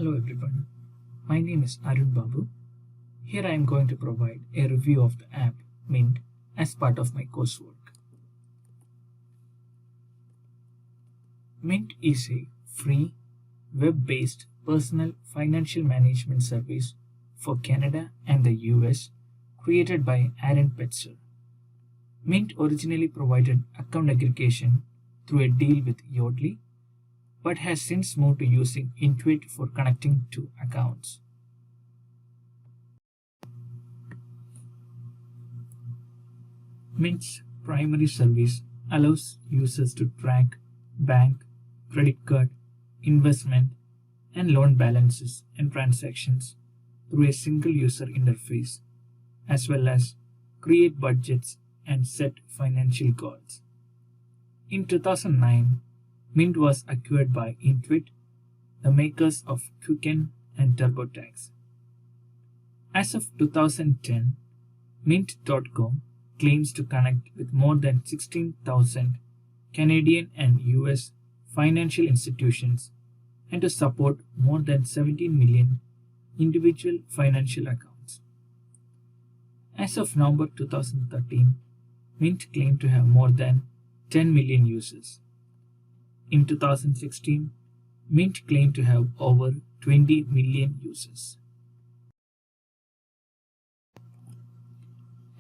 Hello everyone, my name is Arun Babu. Here I am going to provide a review of the app Mint as part of my coursework. Mint is a free, web-based personal financial management service for Canada and the US created by Aaron Petzer. Mint originally provided account aggregation through a deal with Yodlee, but has since moved to using Intuit for connecting to accounts. Mint's primary service allows users to track bank, credit card, investment, and loan balances and transactions through a single user interface, as well as create budgets and set financial goals. In 2009, Mint was acquired by Intuit, the makers of Quicken and TurboTax. As of 2010, Mint.com claims to connect with more than 16,000 Canadian and US financial institutions and to support more than 17 million individual financial accounts. As of November 2013, Mint claimed to have more than 10 million users. In 2016, Mint claimed to have over 20 million users.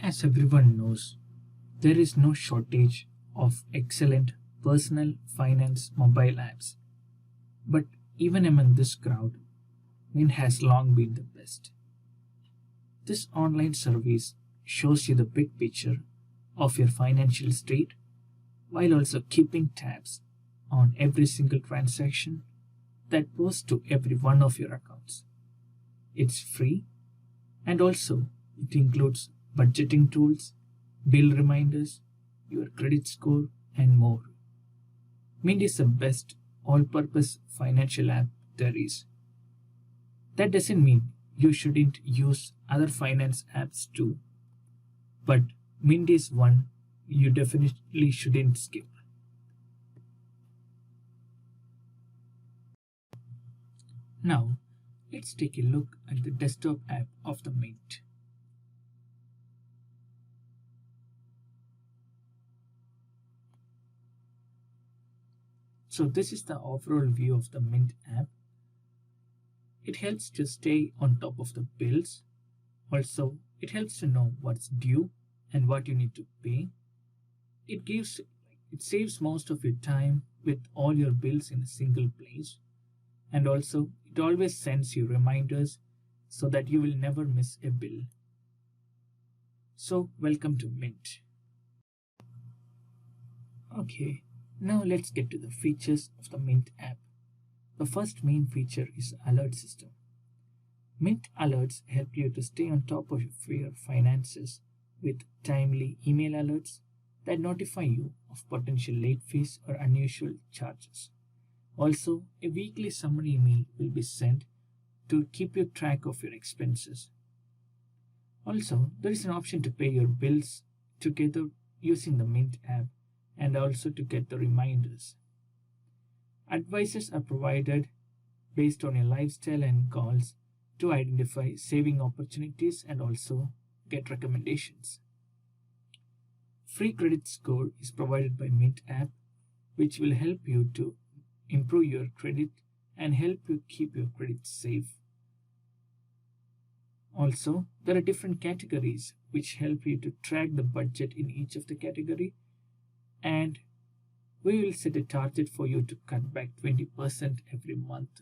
As everyone knows, there is no shortage of excellent personal finance mobile apps. But even among this crowd, Mint has long been the best. This online service shows you the big picture of your financial state while also keeping tabs on every single transaction that goes to every one of your accounts. It's free and also it includes budgeting tools, bill reminders, your credit score, and more. Mint is the best all-purpose financial app there is. That doesn't mean you shouldn't use other finance apps too, but Mint is one you definitely shouldn't skip. Now, let's take a look at the desktop app of the Mint. So this is the overall view of the Mint app. It helps to stay on top of the bills. Also, it helps to know what's due and what you need to pay. It saves most of your time with all your bills in a single place. And also, it always sends you reminders so that you will never miss a bill. So, welcome to Mint. Okay, now let's get to the features of the Mint app. The first main feature is the alert system. Mint alerts help you to stay on top of your finances with timely email alerts that notify you of potential late fees or unusual charges. Also, a weekly summary email will be sent to keep you track of your expenses. Also, there is an option to pay your bills together using the Mint app and also to get the reminders. Advices are provided based on your lifestyle and goals to identify saving opportunities and also get recommendations. Free credit score is provided by Mint app, which will help you to improve your credit and help you keep your credit safe. Also, there are different categories which help you to track the budget in each of the category, and we will set a target for you to cut back 20% every month.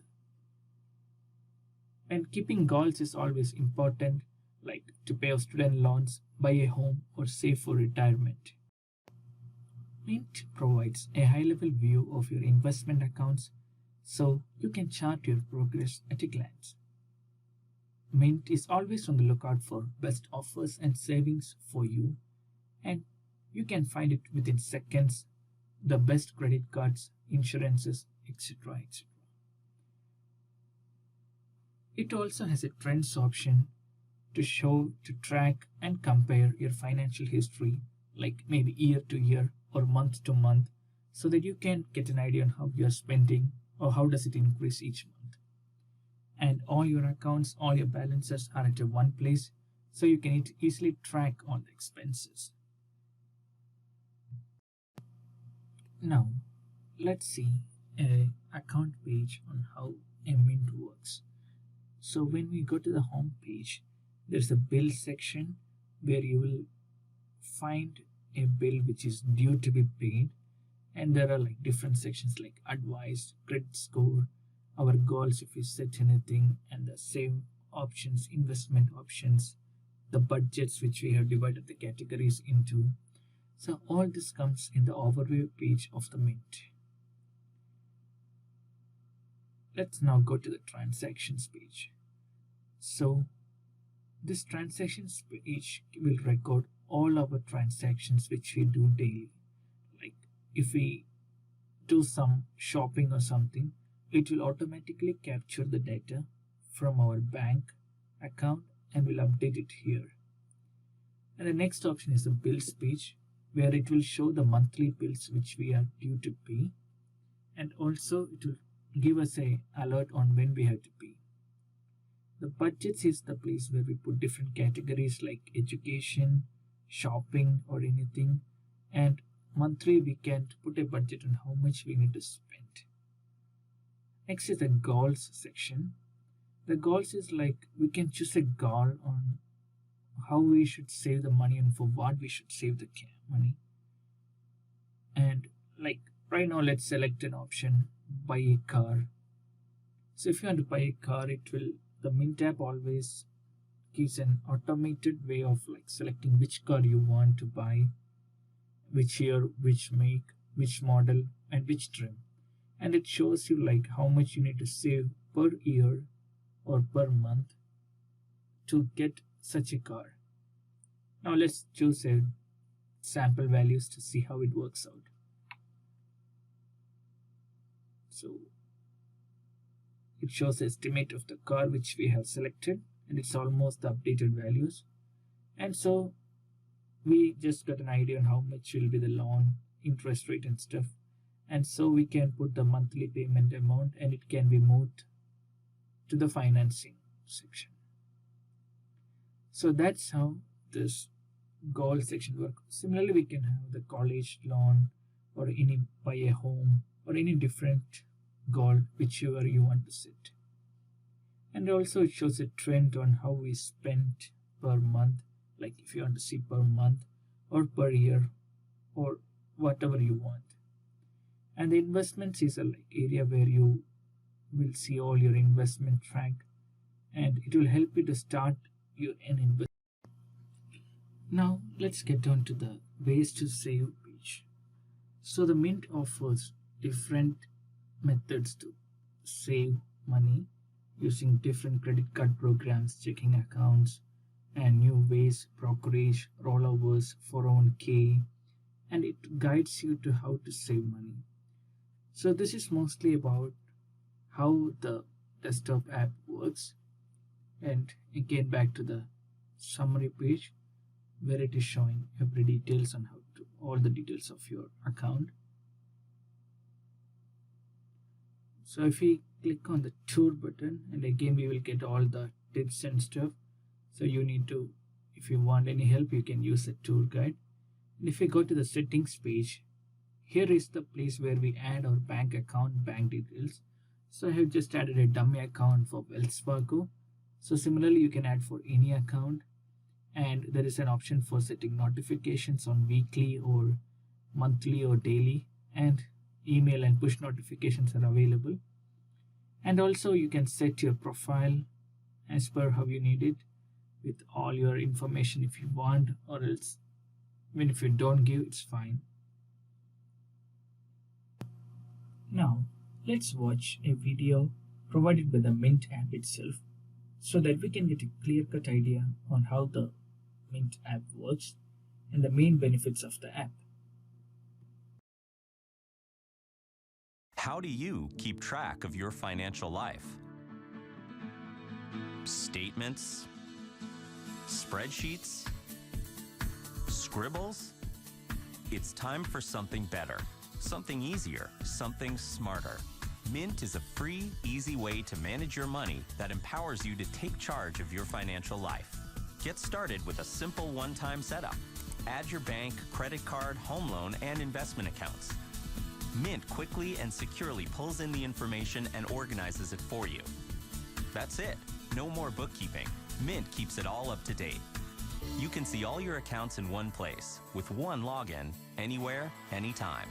And keeping goals is always important, like to pay off student loans, buy a home, or save for retirement. Mint provides a high-level view of your investment accounts so you can chart your progress at a glance. Mint is always on the lookout for best offers and savings for you, and you can find it within seconds, the best credit cards, insurances, etc. etc. It also has a trends option to track and compare your financial history, like maybe year to year or month to month, so that you can get an idea on how you're spending or how does it increase each month. and all your accounts, all your balances are at a one place, so you can easily track all the expenses. Now, let's see a account page on how a Mint works. So when we go to the home page, there's a bill section where you will find a bill which is due to be paid, and there are like different sections like advice, credit score, our goals if we set anything, and the save options, investment options, the budgets which we have divided the categories into. So all this comes in the overview page of the Mint. Let's now go to the transactions page. So this transactions page will record all our transactions which we do daily. Like if we do some shopping or something, it will automatically capture the data from our bank account and will update it here. And the next option is the bills page, where it will show the monthly bills which we are due to pay, and also it will give us a alert on when we have to pay. The budgets is the place where we put different categories like education, shopping or anything, and monthly we can put a budget on how much we need to spend. Next is the goals section. The goals is like we can choose a goal on how we should save the money and for what we should save the money. And like right now, let's select an option, buy a car. So if you want to buy a car, the Mint app always gives an automated way of like selecting which car you want to buy, which year, which make, which model, and which trim. And it shows you like how much you need to save per year or per month to get such a car. Now let's choose a sample values to see how it works out. So it shows the estimate of the car which we have selected, and it's almost the updated values. And so we just got an idea on how much will be the loan, interest rate and stuff. And so we can put the monthly payment amount and it can be moved to the financing section. So that's how this goal section works. Similarly, we can have the college loan or any buy a home or any different goal whichever you want to set. And also it shows a trend on how we spend per month, like if you want to see per month or per year or whatever you want. And the investments is a like area where you will see all your investment track, and it will help you to start an investment. Now let's get on to the ways to save page. So the Mint offers different methods to save money using different credit card programs, checking accounts, and new ways, brokerage, rollovers, 401k, and it guides you to how to save money. So this is mostly about how the desktop app works. And again, back to the summary page where it is showing every details on how to all the details of your account. So if we click on the tour button, and again we will get all the tips and stuff. So you need to, if you want any help, you can use the tour guide. And if we go to the settings page, here is the place where we add our bank account bank details. So I have just added a dummy account for Wells Fargo. So similarly, you can add for any account, and there is an option for setting notifications on weekly or monthly or daily, and email and push notifications are available. And also you can set your profile as per how you need it with all your information if you want, or else even if you don't give, it's fine. Now let's watch a video provided by the Mint app itself so that we can get a clear-cut idea on how the Mint app works and the main benefits of the app. How do you keep track of your financial life? Statements? Spreadsheets? Scribbles? It's time for something better, something easier, something smarter. Mint is a free, easy way to manage your money that empowers you to take charge of your financial life. Get started with a simple one-time setup. Add your bank, credit card, home loan, and investment accounts. Mint quickly and securely pulls in the information and organizes it for you. That's it. No more bookkeeping. Mint keeps it all up to date. You can see all your accounts in one place with one login, anywhere, anytime.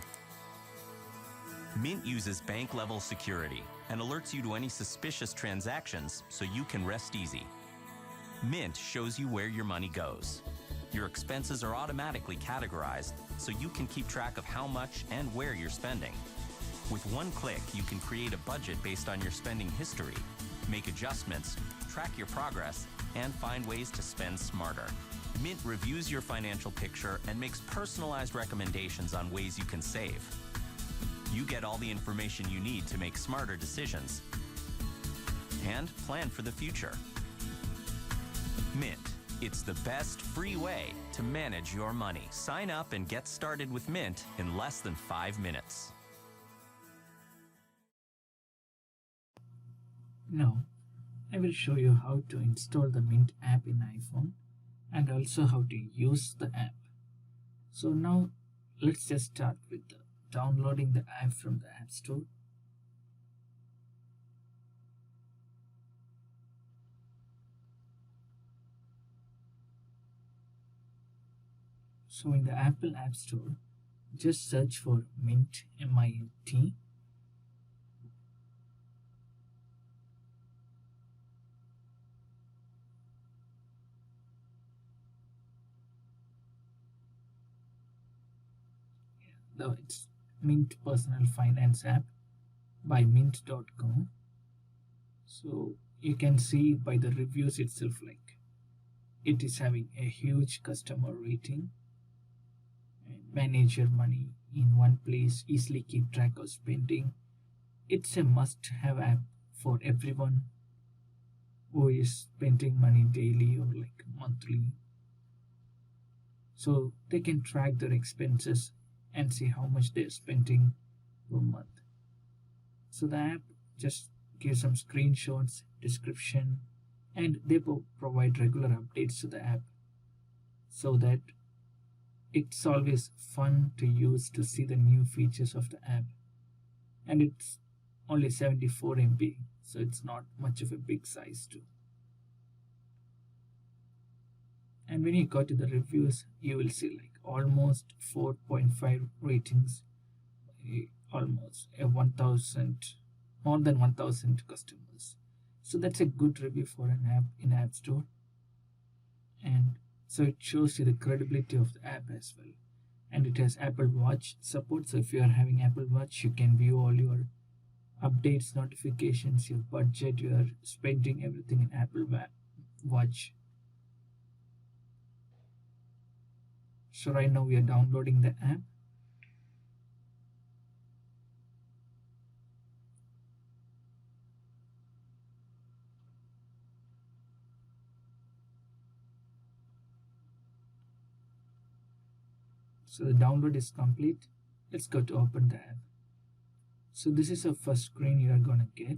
Mint uses bank-level security and alerts you to any suspicious transactions so you can rest easy. Mint shows you where your money goes. Your expenses are automatically categorized so you can keep track of how much and where you're spending. With one click, you can create a budget based on your spending history, make adjustments, track your progress, and find ways to spend smarter. Mint reviews your financial picture and makes personalized recommendations on ways you can save. You get all the information you need to make smarter decisions and plan for the future. Mint. It's the best free way to manage your money. Sign up and get started with Mint in less than 5 minutes. Now, I will show you how to install the Mint app in iPhone and also how to use the app. So now, let's just start with downloading the app from the App Store. So in the Apple App Store, just search for Mint, M-I-N-T. It's Mint Personal Finance App by mint.com. So you can see by the reviews itself, like it is having a huge customer rating. Manage your money in one place, easily keep track of spending. It's a must-have app for everyone who is spending money daily or like monthly. So they can track their expenses and see how much they're spending per month. So the app just gives some screenshots, description, and they provide regular updates to the app so that it's always fun to use to see the new features of the app. And it's only 74 MB, so it's not much of a big size too. And when you go to the reviews, you will see like almost 4.5 ratings, almost a 1,000, more than 1,000 customers. So that's a good review for an app in App Store. And so it shows you the credibility of the app as well. And it has Apple Watch support. So if you are having Apple Watch, you can view all your updates, notifications, your budget, your spending, everything in Apple Watch. So right now we are downloading the app. So the download is complete. Let's go to open the app. So this is the first screen you are going to get,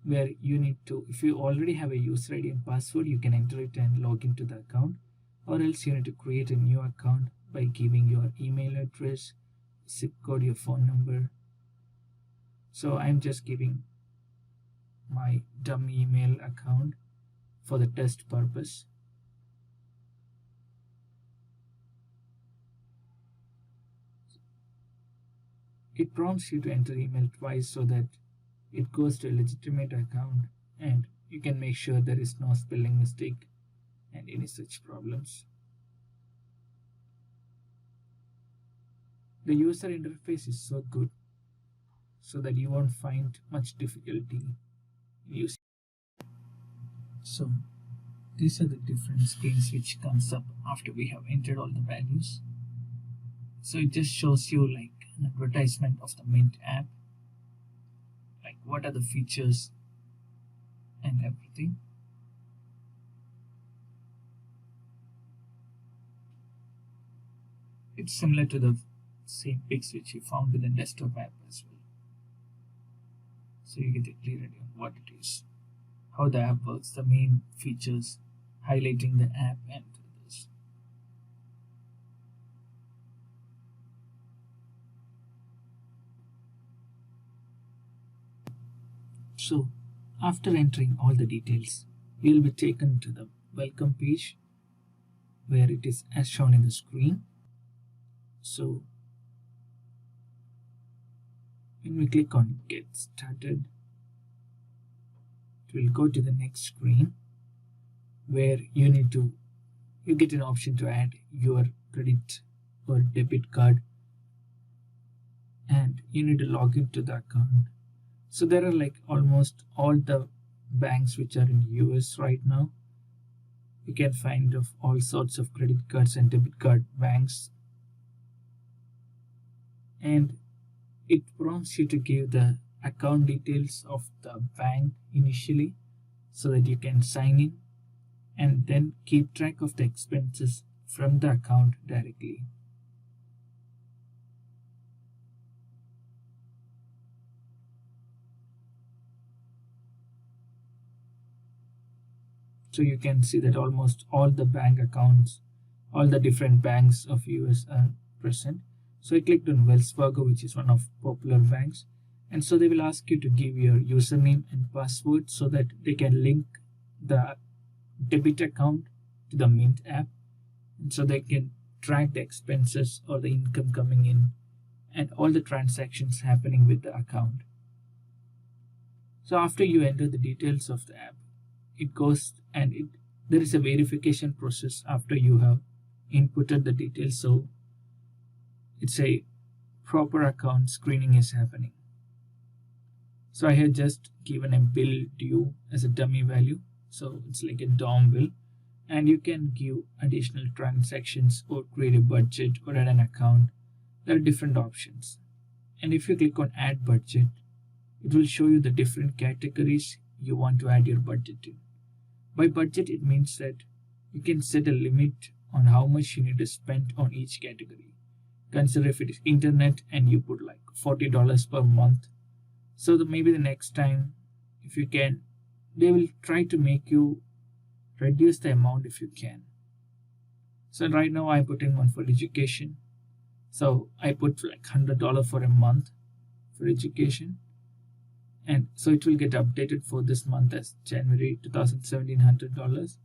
where you need to, if you already have a user ID and password, you can enter it and log into the account, or else you need to create a new account by giving your email address, zip code, your phone number. So I'm just giving my dumb email account for the test purpose. It prompts you to enter email twice so that it goes to a legitimate account and you can make sure there is no spelling mistake and any such problems. The user interface is so good so that you won't find much difficulty using. So these are the different screens which comes up after we have entered all the values. So it just shows you like an advertisement of the Mint app, like what are the features and everything. It's similar to the same pics which you found in the desktop app as well. so you get a clear idea on what it is, how the app works, the main features, highlighting the app and this. So after entering all the details, you will be taken to the welcome page where it is as shown in the screen. So when we click on get started, it will go to the next screen where you get an option to add your credit or debit card, and you need to log into the account. So there are like almost all the banks which are in US right now. You can find of all sorts of credit cards and debit card banks, and it prompts you to give the account details of the bank initially so that you can sign in and then keep track of the expenses from the account directly. So you can see that almost all the bank accounts, all the different banks of US are present. So I clicked on Wells Fargo, which is one of popular banks, and so they will ask you to give your username and password so that they can link the debit account to the Mint app, and so they can track the expenses or the income coming in and all the transactions happening with the account. So after you enter the details of the app, it goes and there is a verification process after you have inputted the details. So it's a proper account screening is happening. So I have just given a bill due as a dummy value, so it's like a DOM bill, and you can give additional transactions or create a budget or add an account. There are different options, and if you click on add budget, it will show you the different categories you want to add your budget in. By budget, it means that you can set a limit on how much you need to spend on each category. Consider if it is internet and you put like $40 per month. So maybe the next time, if you can, they will try to make you reduce the amount if you can. So right now I put in one for education. So I put like $100 for a month for education. And so it will get updated for this month as January 2017 $100.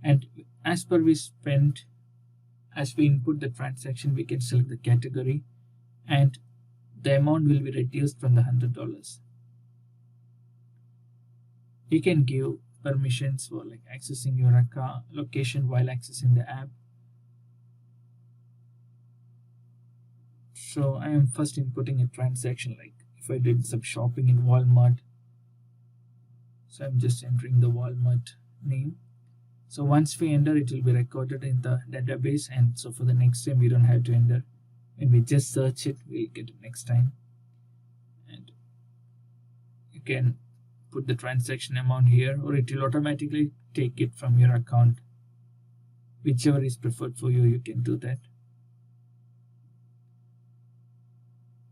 And as per we spend, as we input the transaction, we can select the category and the amount will be reduced from the $100. You can give permissions for like accessing your account location while accessing the app. So I am first inputting a transaction, like if I did some shopping in Walmart. So I'm just entering the Walmart name. So once we enter, it will be recorded in the database, and so for the next time we don't have to enter. When we just search it, we'll get it next time. And you can put the transaction amount here, or it will automatically take it from your account. Whichever is preferred for you, you can do that.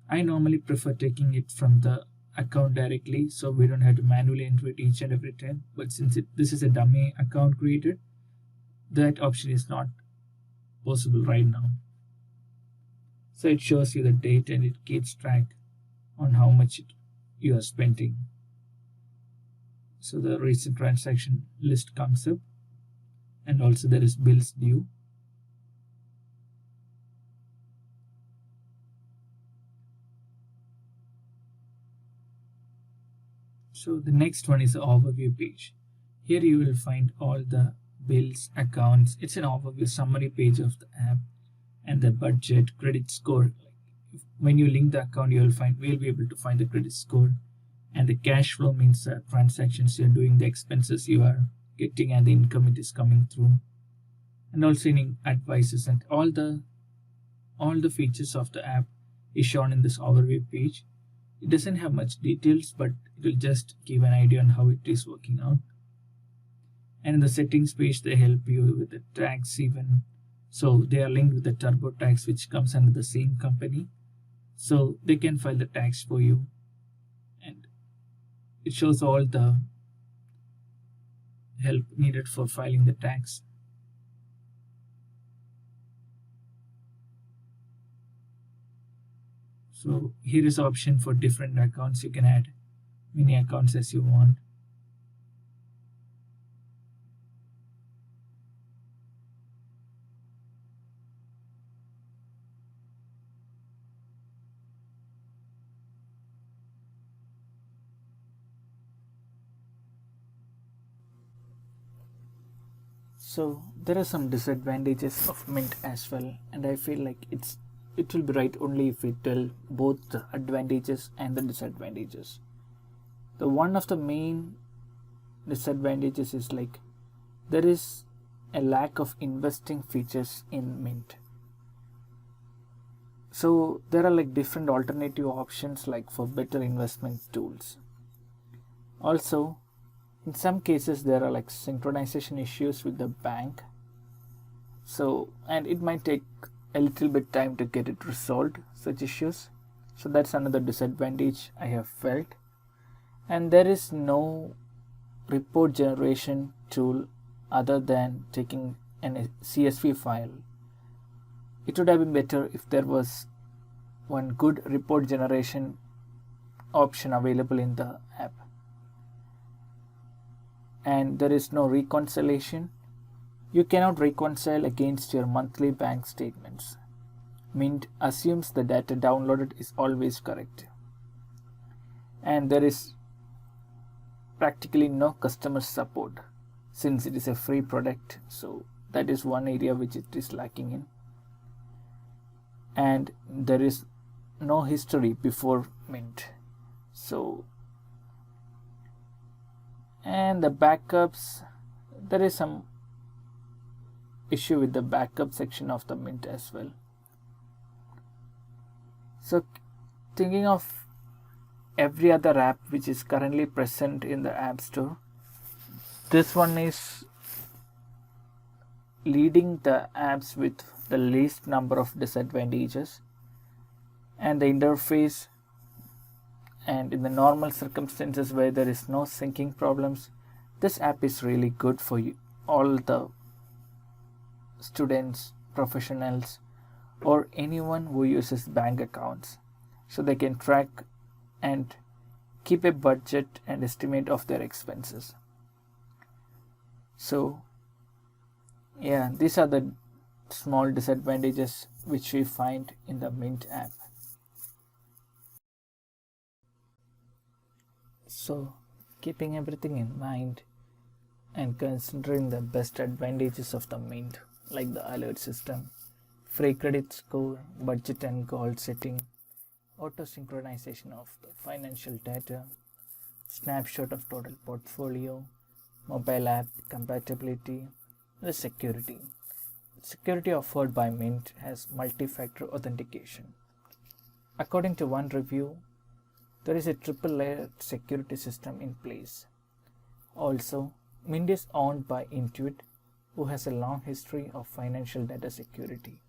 I normally prefer taking it from the account directly, so we don't have to manually enter it each and every time. But since this is a dummy account created, that option is not possible right now. So it shows you the date and it keeps track on how much you are spending. So the recent transaction list comes up, and also there is bills due. So the next one is the overview page. Here you will find all the bills, accounts. It's an overview summary page of the app and the budget, credit score. When you link the account, we'll be able to find the credit score, and the cash flow means the transactions you're doing, the expenses you are getting, and the income it is coming through, and also any advices and all the features of the app is shown in this overview page. It doesn't have much details, but it will just give an idea on how it is working out. And in the settings page, they help you with the tax even. So they are linked with the TurboTax, which comes under the same company. So they can file the tax for you. And it shows all the help needed for filing the tax. So here is an option for different accounts. You can add many accounts as you want. So there are some disadvantages of Mint as well, and I feel like it will be right only if we tell both the advantages and the disadvantages. The one of the main disadvantages is like there is a lack of investing features in Mint. So there are like different alternative options like for better investment tools. Also, in some cases there are like synchronization issues with the bank. So, and it might take a little bit time to get it resolved, such issues. So that's another disadvantage I have felt. And there is no report generation tool other than taking a CSV file. It would have been better if there was one good report generation option available in the app. And there is no reconciliation. You cannot reconcile against your monthly bank statements. Mint assumes the data downloaded is always correct. And there is practically no customer support since it is a free product. So that is one area which it is lacking in. And there is no history before Mint. So, and the backups, there is some issue with the backup section of the Mint as well. So thinking of every other app which is currently present in the App Store, this one is leading the apps with the least number of disadvantages, and the interface, and in the normal circumstances where there is no syncing problems, this app is really good for you, all the students, professionals, or anyone who uses bank accounts, so they can track and keep a budget and estimate of their expenses. So yeah, these are the small disadvantages which we find in the Mint app. So keeping everything in mind and considering the best advantages of the Mint, like the alert system, free credit score, budget and goal setting, auto synchronization of the financial data, snapshot of total portfolio, mobile app compatibility, the security. Security offered by Mint has multi-factor authentication. According to one review, there is a triple-layered security system in place. Also, Mint is owned by Intuit, who has a long history of financial data security.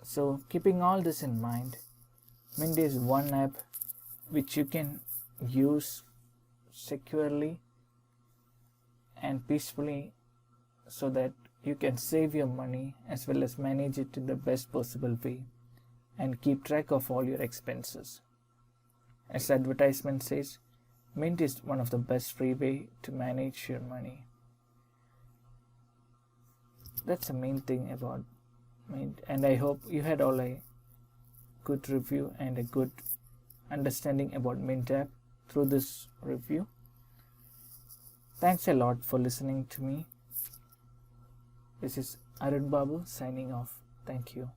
So, keeping all this in mind, Mint is one app which you can use securely and peacefully so that you can save your money as well as manage it in the best possible way and keep track of all your expenses. As the advertisement says, Mint is one of the best free way to manage your money. That's the main thing about Mint, and I hope you had all a good review and a good understanding about Mint app through this review. Thanks a lot for listening to me. This is Arun Babu signing off. Thank you.